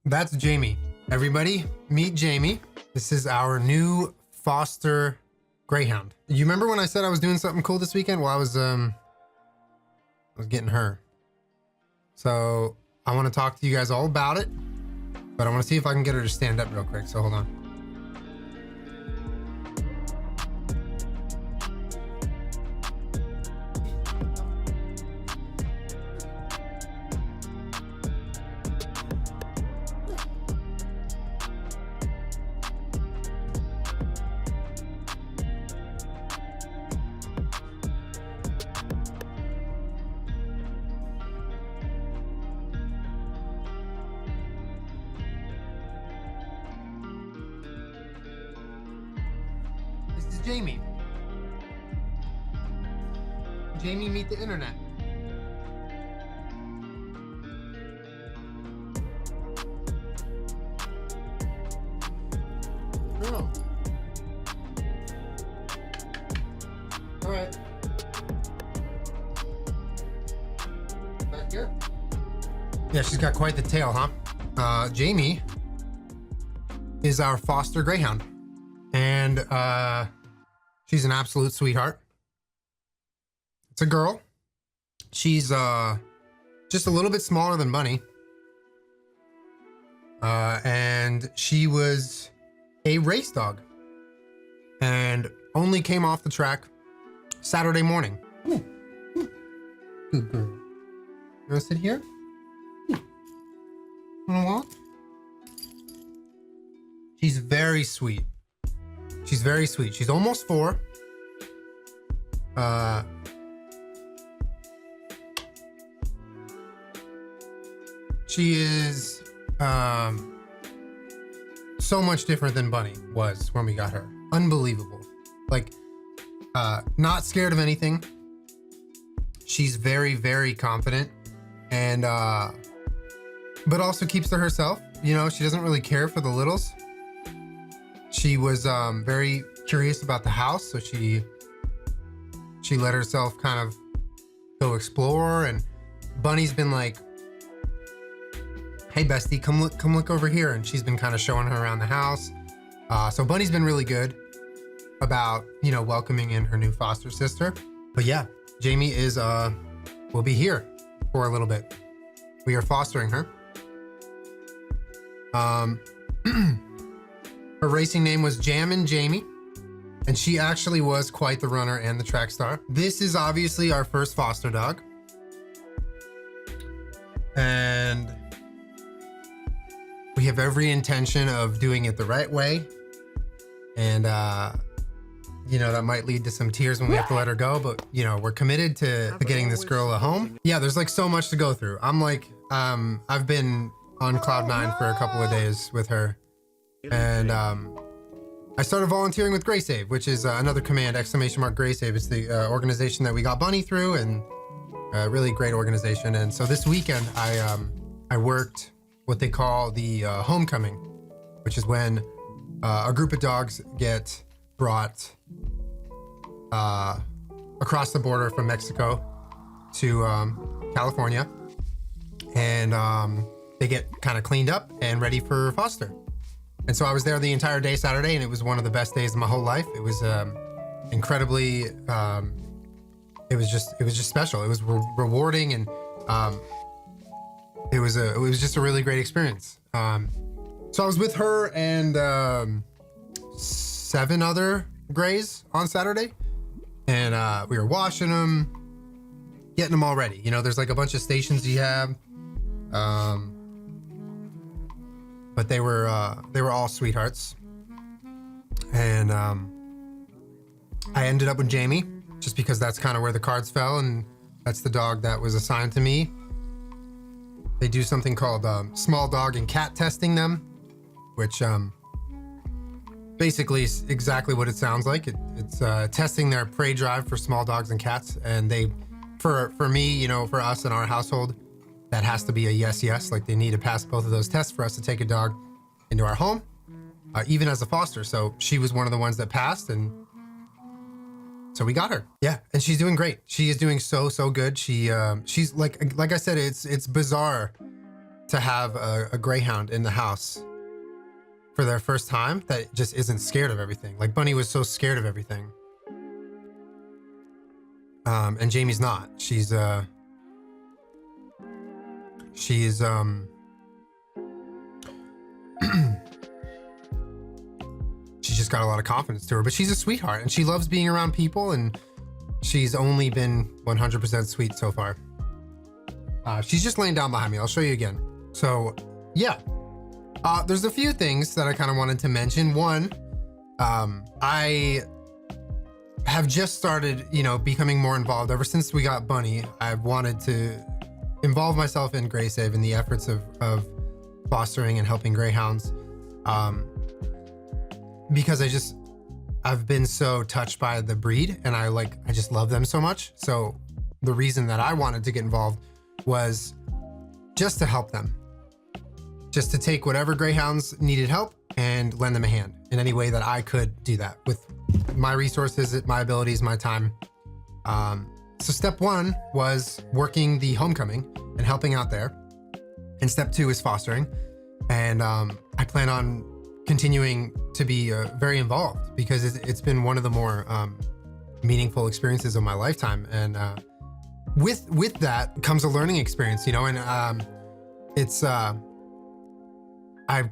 That's Jamie. Everybody, meet Jamie. This is our new foster greyhound. You remember when I said I was doing something cool this weekend? Well, I was getting her. So I want to talk to you guys all about it, but I want to see if I can get her to stand up real quick. So hold on. This is Jamie. Jamie, meet the internet. Oh. All right. Back here. Yeah, she's got quite the tail, huh? Jamie is our foster greyhound. And she's an absolute sweetheart. It's a girl. She's just a little bit smaller than Bunny. And she was a race dog and only came off the track Saturday morning. Ooh. Ooh. Good girl. You wanna sit here? Wanna walk? She's very sweet. She's very sweet. She's almost 4. She is so much different than Bunny was when we got her. Unbelievable. Like, not scared of anything. She's very, very confident, and but also keeps to herself. You know, she doesn't really care for the littles. She was very curious about the house, so she let herself kind of go explore. And Bunny's been like, "Hey, bestie, come look over here," and she's been kind of showing her around the house. So Bunny's been really good about, you know, welcoming in her new foster sister. But yeah, Jamie is will be here for a little bit. We are fostering her. Her racing name was Jammin' Jamie, and she actually was quite the runner and the track star. This is obviously our first foster dog. And we have every intention of doing it the right way. And, you know, that might lead to some tears when we have to let her go, but, you know, we're committed to getting this girl a home. Yeah, there's like so much to go through. I'm like, I've been on cloud 9 for a couple of days with her. And I started volunteering with GreySave, which is another command, ! GreySave. It's the organization that we got Bunny through, and a really great organization. And so this weekend I worked what they call the homecoming, which is when a group of dogs get brought across the border from Mexico to California, and they get kind of cleaned up and ready for foster. And so I was there the entire day Saturday, and it was one of the best days of my whole life. It was incredibly, it was just special. It was rewarding, and it was just a really great experience. So I was with her and 7 other greys on Saturday, and we were washing them, getting them all ready. You know, there's like a bunch of stations you have. But they were all sweethearts. And I ended up with Jamie just because that's kind of where the cards fell, and that's the dog that was assigned to me. They do something called small dog and cat testing them, which basically is exactly what it sounds like. It's testing their prey drive for small dogs and cats. And they, for me, you know, for us in our household, that has to be a yes. Like, they need to pass both of those tests for us to take a dog into our home, even as a foster. So she was one of the ones that passed, and so we got her. Yeah, and she's doing great. She is doing so good. She's like I said, it's bizarre to have a greyhound in the house for their first time that just isn't scared of everything. Like Bunny was so scared of everything. And Jamie's not. She's she's just got a lot of confidence to her, but she's a sweetheart and she loves being around people, and she's only been 100% sweet so far. She's just laying down behind me. I'll show you again. So yeah, there's a few things that I kind of wanted to mention. One, I have just started, becoming more involved. Ever since we got Bunny, I've wanted to involve myself in GreySave and the efforts of fostering and helping greyhounds. Because I've been so touched by the breed, and I just love them so much. So the reason that I wanted to get involved was just to help them, just to take whatever greyhounds needed help and lend them a hand in any way that I could do that with my resources, my abilities, my time. So step one was working the homecoming and helping out there. And step two is fostering. And I plan on continuing to be very involved, because it's been one of the more meaningful experiences of my lifetime. And with that comes a learning experience, and it's I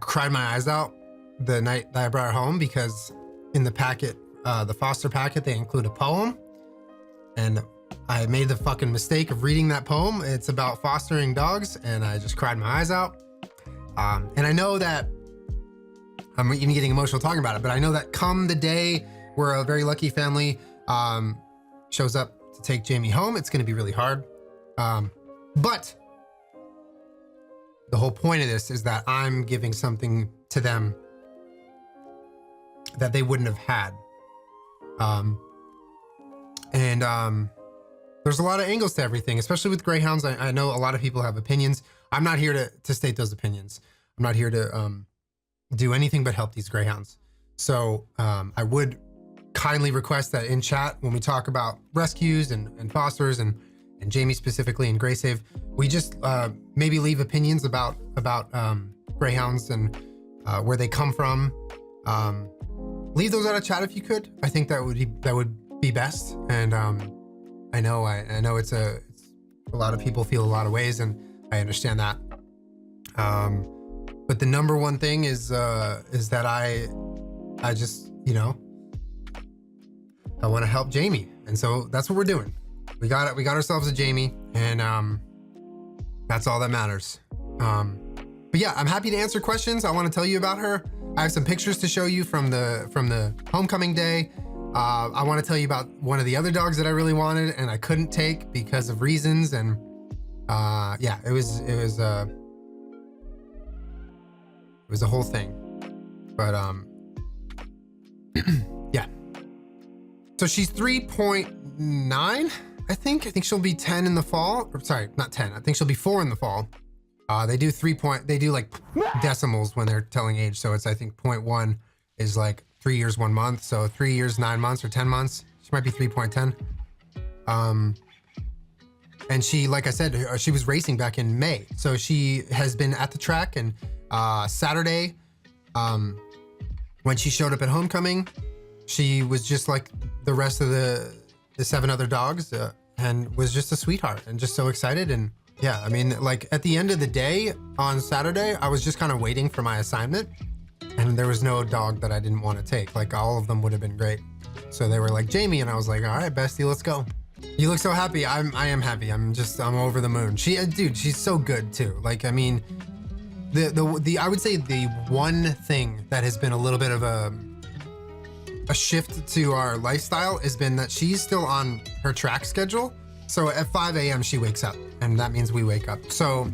cried my eyes out the night that I brought her home, because in the packet, the foster packet, they include a poem, and I made the fucking mistake of reading that poem. It's about fostering dogs, and I just cried my eyes out. And I know that I'm even getting emotional talking about it, but I know that come the day where a very lucky family shows up to take Jamie home, it's going to be really hard. But the whole point of this is that I'm giving something to them that they wouldn't have had. There's a lot of angles to everything, especially with greyhounds. I know a lot of people have opinions. I'm not here to state those opinions. I'm not here to do anything but help these greyhounds. So I would kindly request that in chat, when we talk about rescues and fosters and Jamie specifically and GreySave, we just maybe leave opinions about greyhounds and where they come from. Leave those out of chat if you could. I think that would be best. And I know it's a lot of people feel a lot of ways, and I understand that. But the number one thing is that I just, I want to help Jamie. And so that's what we're doing. We got ourselves a Jamie, and that's all that matters. But yeah, I'm happy to answer questions. I want to tell you about her. I have some pictures to show you from the homecoming day. I want to tell you about one of the other dogs that I really wanted and I couldn't take because of reasons. And yeah, it was a whole thing. But yeah. So she's 3.9, I think. I think she'll be 10 in the fall. Or, sorry, not 10. I think she'll be 4 in the fall. They do they do like decimals when they're telling age. So it's, I think 0.1 is like 3 years, 1 month. So 3 years, 9 months, or 10 months. She might be 3.10. And she, like I said, she was racing back in May. So she has been at the track, and Saturday, when she showed up at homecoming, she was just like the rest of the 7 other dogs, and was just a sweetheart and just so excited. And yeah, I mean, like at the end of the day on Saturday, I was just kind of waiting for my assignment, and there was no dog that I didn't want to take. Like all of them would have been great. So they were like, Jamie, and I was like, all right, bestie, let's go. You look so happy. I am happy. I'm over the moon. Dude, she's so good too. Like, I mean, the I would say the one thing that has been a little bit of a shift to our lifestyle has been that she's still on her track schedule. So at 5 a.m. she wakes up, and that means we wake up. So,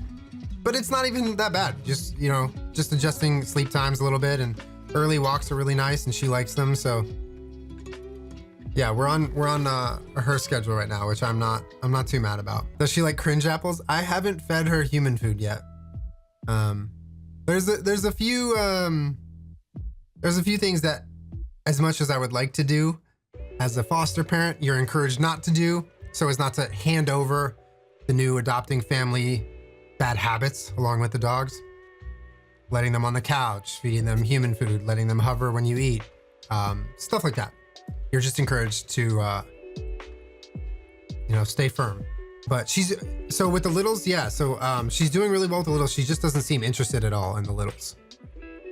but it's not even that bad. Just, just adjusting sleep times a little bit, and early walks are really nice, and she likes them. So yeah, we're on her schedule right now, which I'm not too mad about. Does she like cringe apples? I haven't fed her human food yet. There's a few things that, as much as I would like to do as a foster parent, you're encouraged not to do, so as not to hand over the new adopting family bad habits along with the dogs. Letting them on the couch, feeding them human food, letting them hover when you eat, stuff like that. You're just encouraged to, stay firm. But so with the littles, yeah. So she's doing really well with the littles. She just doesn't seem interested at all in the littles.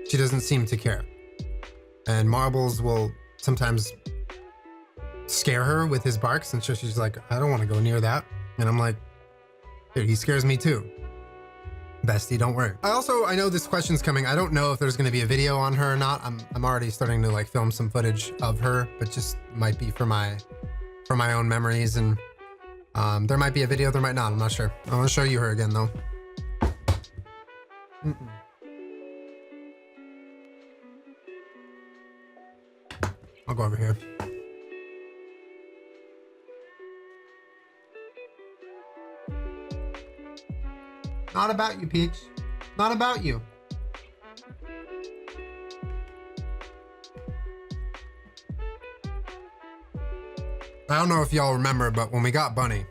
She doesn't seem to care. And Marbles will sometimes scare her with his barks, and so she's like, I don't want to go near that. And I'm like, dude, he scares me too. Bestie, don't worry. I know this question's coming. I don't know if there's going to be a video on her or not. I'm already starting to like film some footage of her, but just might be for my own memories. And there might be a video, there might not. I'm not sure. I want to show you her again though. I'll go over here. Not about you, Peach. Not about you. I don't know if y'all remember, but when we got Bunny,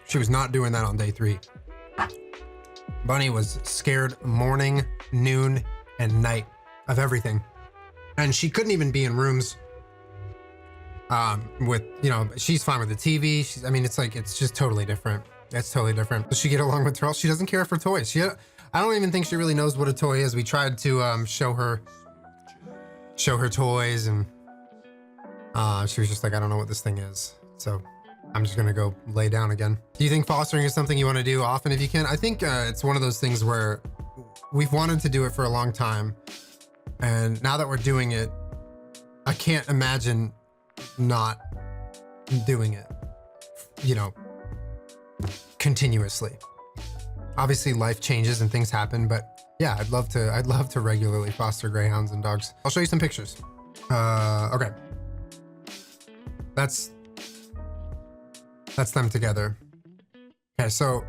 she was not doing that on day 3. Bunny was scared morning, noon, and night of everything. And she couldn't even be in rooms with, she's fine with the TV. It's just totally different. It's totally different. Does she get along with Turtle? She doesn't care for toys. I don't even think she really knows what a toy is. We tried to show her toys, and she was just like, I don't know what this thing is. So I'm just gonna go lay down again. Do you think fostering is something you want to do often if you can? I think it's one of those things where we've wanted to do it for a long time, and now that we're doing it, I can't imagine not doing it, continuously. Obviously life changes and things happen, but yeah, I'd love to regularly foster greyhounds and dogs. I'll show you some pictures. Okay. That's them together. Okay, so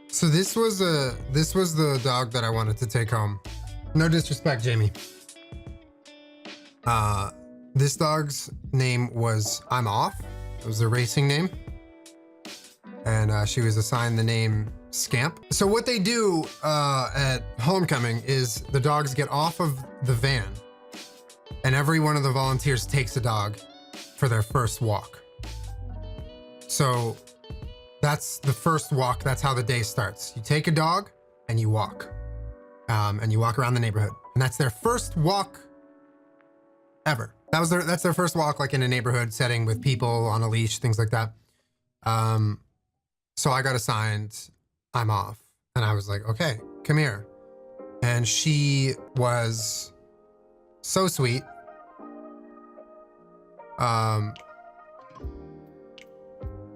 this was the dog that I wanted to take home. No disrespect, Jamie. This dog's name was I'm Off. It was a racing name. And she was assigned the name Scamp. So what they do at homecoming is the dogs get off of the van, and every one of the volunteers takes a dog for their first walk. So that's the first walk. That's how the day starts. You take a dog and you walk around the neighborhood, and that's their first walk ever. That's their first walk, like in a neighborhood setting with people on a leash, things like that. So I got assigned I'm Off, and I was like, okay, come here. And she was so sweet.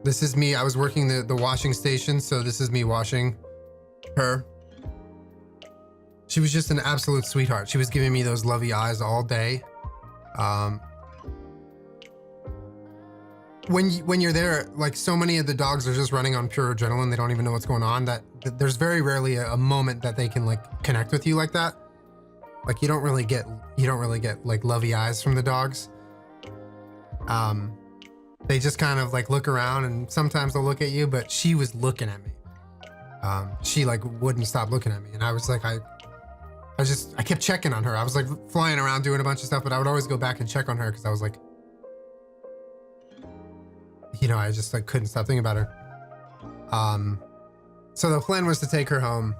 This is me. I was working the washing station, so this is me washing her. She was just an absolute sweetheart. She was giving me those lovey eyes all day. When you're there, like, so many of the dogs are just running on pure adrenaline. They don't even know what's going on. That there's very rarely a moment that they can like connect with you like that. Like you don't really get like lovey eyes from the dogs. They just kind of like look around, and sometimes they'll look at you, but she was looking at me. She like wouldn't stop looking at me, and I was like, I kept checking on her. I was like flying around doing a bunch of stuff, but I would always go back and check on her because I was like, I just like couldn't stop thinking about her. So the plan was to take her home.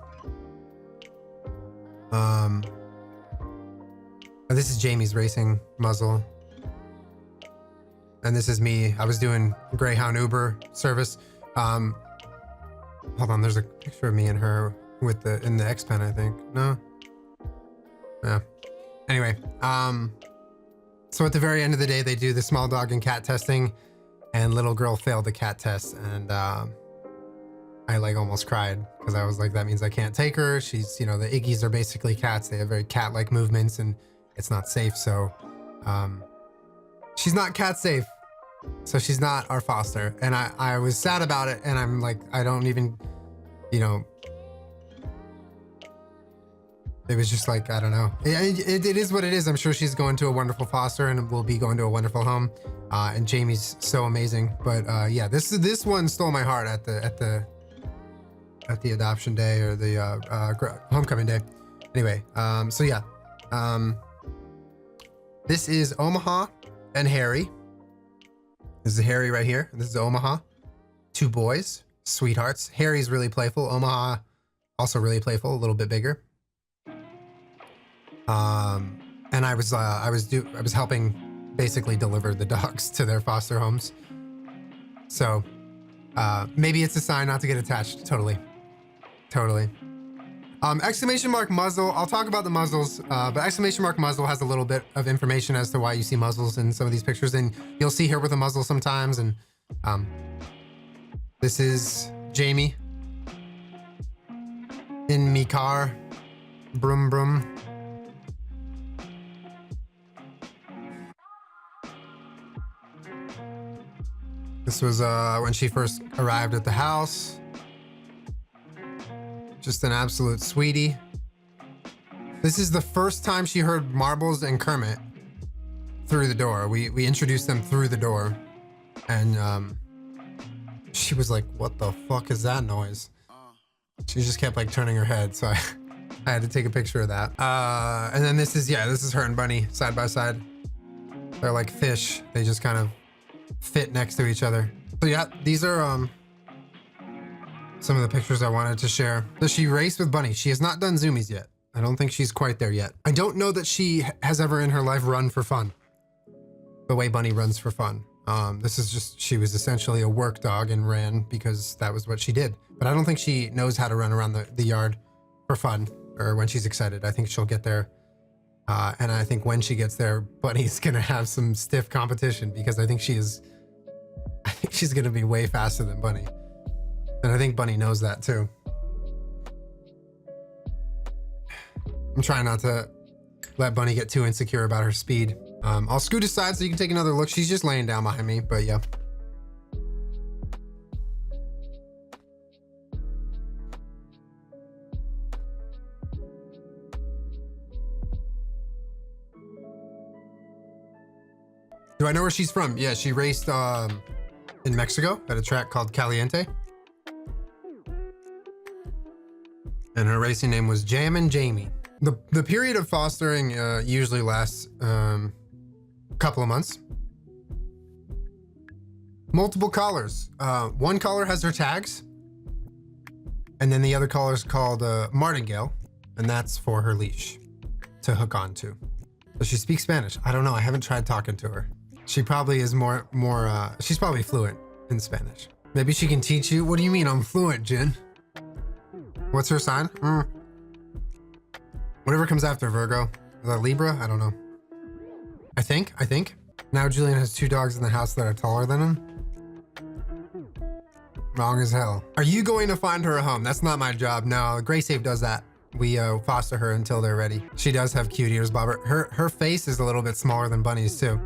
This is Jamie's racing muzzle. And this is me. I was doing Greyhound Uber service. Hold on, there's a picture of me and her in the X-Pen, I think. No? Yeah. Anyway, so at the very end of the day, they do the small dog and cat testing, and little girl failed the cat test, and I like almost cried because I was like, that means I can't take her. She's, the Iggies are basically cats. They have very cat-like movements, and it's not safe. So she's not cat safe. So she's not our foster. And I was sad about it. And I'm like, I don't even, it was just like, I don't know. It is what it is. I'm sure she's going to a wonderful foster and will be going to a wonderful home. And Jamie's so amazing. But yeah, this one stole my heart at the at the adoption day or the homecoming day. Anyway, so yeah, this is Omaha and Harry. This is Harry right here. This is Omaha. 2 boys, sweethearts. Harry's really playful. Omaha also really playful, a little bit bigger. And I was helping basically deliver the dogs to their foster homes. So maybe it's a sign not to get attached. Totally. Exclamation mark muzzle. I'll talk about the muzzles, but exclamation mark muzzle has a little bit of information as to why you see muzzles in some of these pictures, and you'll see her with a muzzle sometimes. And this is Jamie in me car. Broom broom. This was when she first arrived at the house. Just an absolute sweetie. This is the first time she heard Marbles and Kermit through the door. We introduced them through the door, and she was like, "What the fuck is that noise?" She just kept like turning her head, so I had to take a picture of that. And then this is her and Bunny side by side. They're like fish. They just kind of fit next to each other. So yeah, these are some of the pictures I wanted to share. So she raced with Bunny. She has not done zoomies yet. I don't think she's quite there yet. I don't know that she has ever in her life run for fun the way Bunny runs for fun. This is just, she was essentially a work dog and ran because that was what she did. But I don't think she knows how to run around the yard for fun or when she's excited. I think she'll get there. And I think when she gets there, Bunny's gonna have some stiff competition because I think she's gonna be way faster than Bunny. And I think Bunny knows that too. I'm trying not to let Bunny get too insecure about her speed. I'll scoot aside so you can take another look. She's just laying down behind me, but yeah. Do I know where she's from? Yeah, she raced in Mexico at a track called Caliente. And her racing name was Jammin' Jamie. The period of fostering usually lasts a couple of months. Multiple collars. One collar has her tags, and then the other collar is called martingale, and that's for her leash to hook onto. So she speaks Spanish. I don't know. I haven't tried talking to her. She probably is more. She's probably fluent in Spanish. Maybe she can teach you. What do you mean I'm fluent, Jen? What's her sign? Whatever comes after Virgo. Is that Libra? I don't know. I think. Now Julien has 2 dogs in the house that are taller than him. Wrong as hell. Are you going to find her a home? That's not my job. No, GreySafe does that. We foster her until they're ready. She does have cute ears, Bobber. Her face is a little bit smaller than Bunny's too.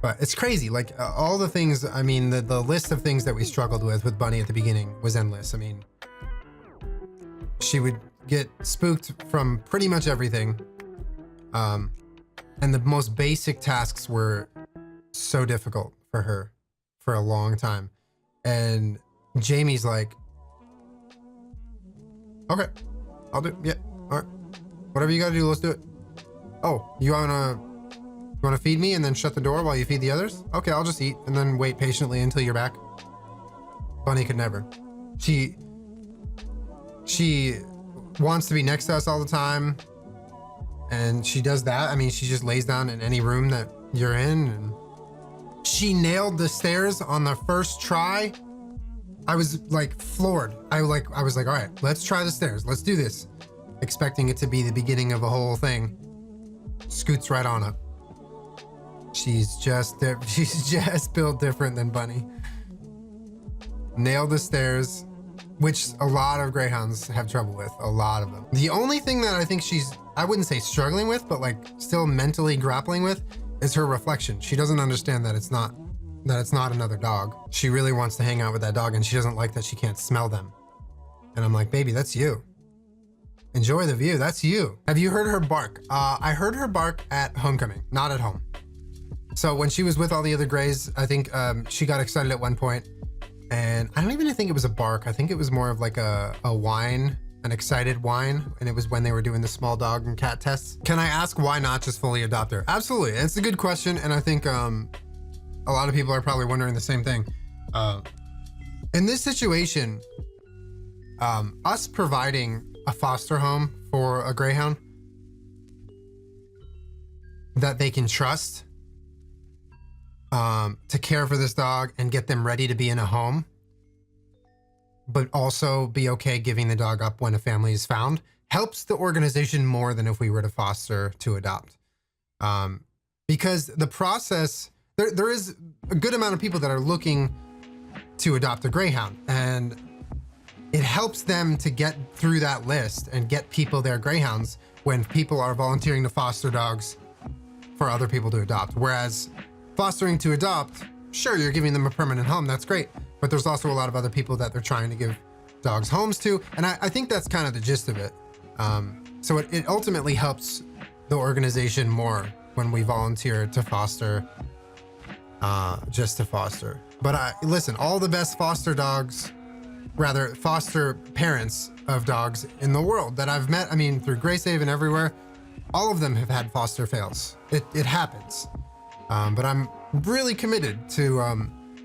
But it's crazy, like all the things, I mean, the list of things that we struggled with Bunny at the beginning was endless. I mean, she would get spooked from pretty much everything. And the most basic tasks were so difficult for her for a long time. And Jamie's like, okay, I'll do it. Yeah, all right. Whatever you gotta do, let's do it. Oh, you wanna feed me and then shut the door while you feed the others? Okay, I'll just eat and then wait patiently until you're back. Bunny could never. She wants to be next to us all the time, and she does that. I mean, she just lays down in any room that you're in, and she nailed the stairs on the first try. I was like floored. I was like, all right, let's try the stairs. Let's do this. Expecting it to be the beginning of a whole thing. Scoots right on up. She's just built different than Bunny. Nailed the stairs, which a lot of greyhounds have trouble with, a lot of them. The only thing that I think I wouldn't say struggling with, but like still mentally grappling with is her reflection. She doesn't understand that it's not another dog. She really wants to hang out with that dog, and she doesn't like that she can't smell them. And I'm like, baby, that's you. Enjoy the view, that's you. Have you heard her bark? I heard her bark at homecoming, not at home. So when she was with all the other greys, I think she got excited at one point and I don't even think it was a bark. I think it was more of like a whine, an excited whine, and it was when they were doing the small dog and cat tests. Can I ask why not just fully adopt her? Absolutely, it's a good question, and I think a lot of people are probably wondering the same thing. In this situation, us providing a foster home for a greyhound that they can trust to care for this dog and get them ready to be in a home, but also be okay giving the dog up when a family is found, helps the organization more than if we were to foster to adopt. Because the process, there is a good amount of people that are looking to adopt a greyhound, and it helps them to get through that list and get people their greyhounds when people are volunteering to foster dogs for other people to adopt. Whereas fostering to adopt, sure, you're giving them a permanent home, that's great, but there's also a lot of other people that they're trying to give dogs homes to, and I think that's kind of the gist of it. So it ultimately helps the organization more when we volunteer to foster, just to foster. But listen, all the best foster parents of dogs in the world that I've met, I mean, through Grace Haven everywhere, all of them have had foster fails. It happens. But I'm really committed to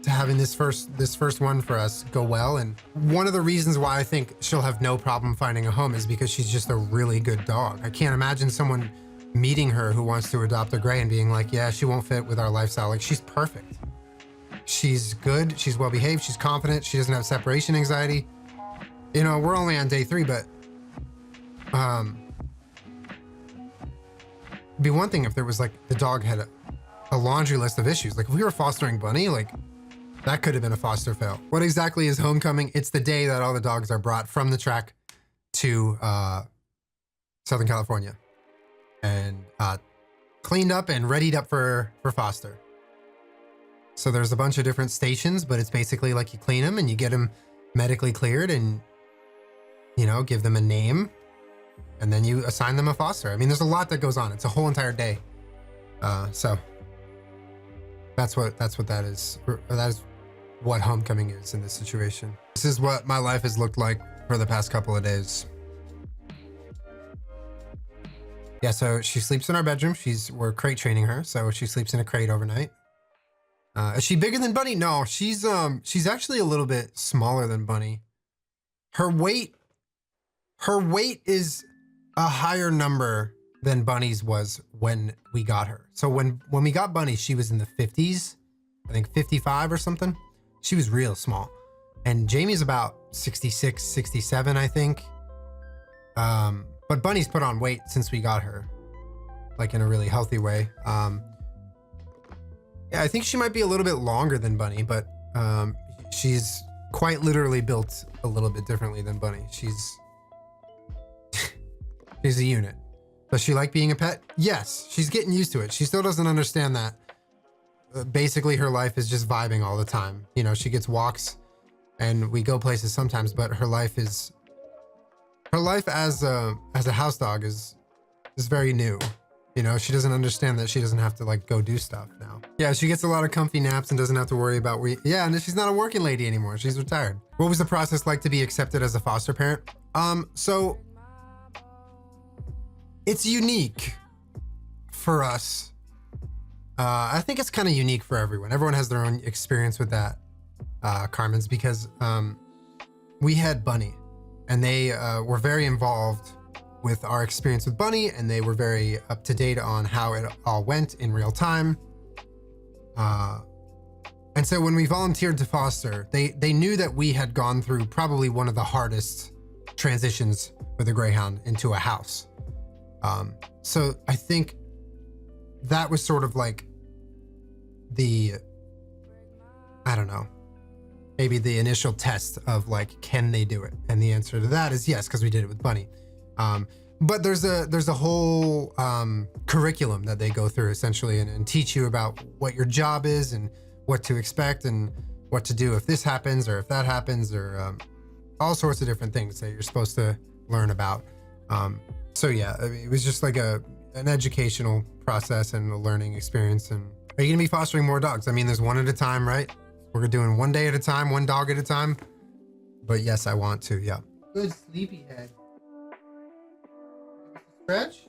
having this first one for us go well. And one of the reasons why I think she'll have no problem finding a home is because she's just a really good dog. I can't imagine someone meeting her who wants to adopt a gray and being like, yeah, she won't fit with our lifestyle. Like, she's perfect. She's good. She's well behaved. She's confident. She doesn't have separation anxiety. You know, we're only on day 3, but it'd be one thing if there was like the dog had a laundry list of issues. Like if we were fostering Bunny, like that could have been a foster fail. What exactly is homecoming? It's the day that all the dogs are brought from the track to Southern California and cleaned up and readied up for foster. So there's a bunch of different stations, but it's basically like you clean them and you get them medically cleared and, you know, give them a name and then you assign them a foster. I mean, there's a lot that goes on. It's a whole entire day. So that's what that is. That is what homecoming is in this situation. This is what my life has looked like for the past couple of days. Yeah, so she sleeps in our bedroom. We're crate training her, so she sleeps in a crate overnight. Is she bigger than Bunny? No, she's actually a little bit smaller than Bunny. Her weight is a higher number than Bunny's was when we got her. So when we got Bunny, she was in the 50s, I think 55 or something. She was real small. And Jamie's about 66, 67, I think. But Bunny's put on weight since we got her, like in a really healthy way. Yeah, I think she might be a little bit longer than Bunny, but she's quite literally built a little bit differently than Bunny. She's a unit. Does she like being a pet? Yes, she's getting used to it. She still doesn't understand that. Basically, her life is just vibing all the time. You know, she gets walks and we go places sometimes, but her life as a house dog is very new. You know, she doesn't understand that she doesn't have to like go do stuff now. Yeah, she gets a lot of comfy naps and doesn't have to worry about and she's not a working lady anymore. She's retired. What was the process like to be accepted as a foster parent? So it's unique for us. I think it's kind of unique for everyone. Everyone has their own experience with that, Carmen's, because we had Bunny and they were very involved with our experience with Bunny, and they were very up to date on how it all went in real time. And so when we volunteered to foster, they knew that we had gone through probably one of the hardest transitions with a greyhound into a house. So I think that was sort of like I don't know, maybe the initial test of like, can they do it? And the answer to that is yes, because we did it with Bunny. But there's a whole curriculum that they go through essentially and teach you about what your job is and what to expect and what to do if this happens or if that happens, or all sorts of different things that you're supposed to learn about. So yeah, I mean, it was just like an educational process and a learning experience. And are you gonna be fostering more dogs? I mean, there's one at a time, right? We're doing one day at a time, one dog at a time. But yes, I want to. Yeah. Good sleepy head. Stretch.